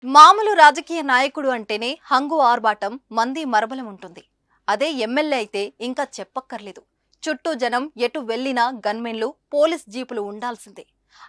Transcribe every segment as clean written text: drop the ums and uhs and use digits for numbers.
మామూలు రాజకీయ నాయకుడు అంటేనే హంగు ఆర్భాటం మంది మరబలం ఉంటుంది. అదే ఎమ్మెల్యే అయితే ఇంకా చెప్పక్కర్లేదు. చుట్టూ జనం ఎటు వెళ్లినా గన్మెన్లు పోలీస్ జీపులు ఉండాల్సిందే.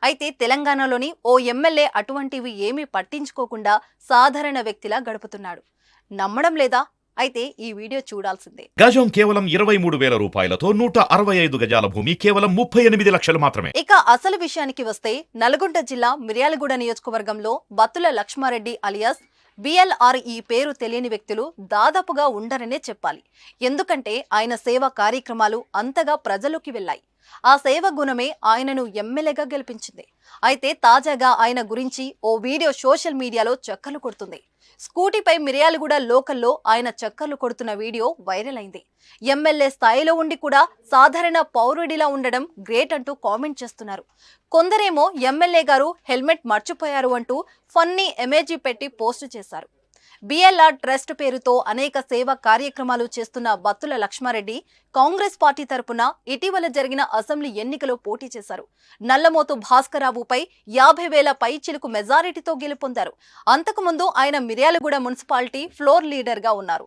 అయితే తెలంగాణలోని ఓ ఎమ్మెల్యే అటువంటివి ఏమీ పట్టించుకోకుండా సాధారణ వ్యక్తిలా గడుపుతున్నాడు. నమ్మడం లేదా? అయితే ఈ వీడియో చూడాల్సిందే. గజం కేవలం 23,000 రూపాయలతో 165 గజాల భూమి కేవలం 38 లక్షలు మాత్రమే. ఇక అసలు విషయానికి వస్తే నల్గొండ జిల్లా మిర్యాలగూడ నియోజకవర్గంలో బత్తుల లక్ష్మారెడ్డి అలియాస్ బిఎల్ఆర్ ఈ పేరు తెలియని వ్యక్తులు దాదాపుగా ఉండరనే చెప్పాలి. ఎందుకంటే ఆయన సేవా కార్యక్రమాలు అంతగా ప్రజలోకి వెళ్లాయి. ఆ సేవ గుణమే ఆయనను ఎమ్మెల్యేగా గెలిపించింది. అయితే తాజాగా ఆయన గురించి ఓ వీడియో సోషల్ మీడియాలో చక్కర్లు కొడుతుంది. స్కూటీపై మిర్యాలగూడ లోకల్లో ఆయన చక్కర్లు కొడుతున్న వీడియో వైరల్ అయింది. ఎమ్మెల్యే స్థాయిలో ఉండి కూడా సాధారణ పౌరుడిలా ఉండడం గ్రేట్ అంటూ కామెంట్ చేస్తున్నారు. కొందరేమో ఎమ్మెల్యే గారు హెల్మెట్ మర్చిపోయారు అంటూ ఫన్నీ ఎమోజీ పెట్టి పోస్టు చేశారు. బిఎల్ఆర్ ట్రస్ట్ పేరుతో అనేక సేవా కార్యక్రమాలు చేస్తున్న బత్తుల లక్ష్మారెడ్డి కాంగ్రెస్ పార్టీ తరపున ఇటీవల జరిగిన అసెంబ్లీ ఎన్నికలో పోటీ చేశారు. నల్లమోతు భాస్కరరావుపై 50,000 పైచిలుకు మెజారిటీతో గెలుపొందారు. అంతకుముందు ఆయన మిర్యాలగూడ మున్సిపాలిటీ ఫ్లోర్ లీడర్ గా ఉన్నారు.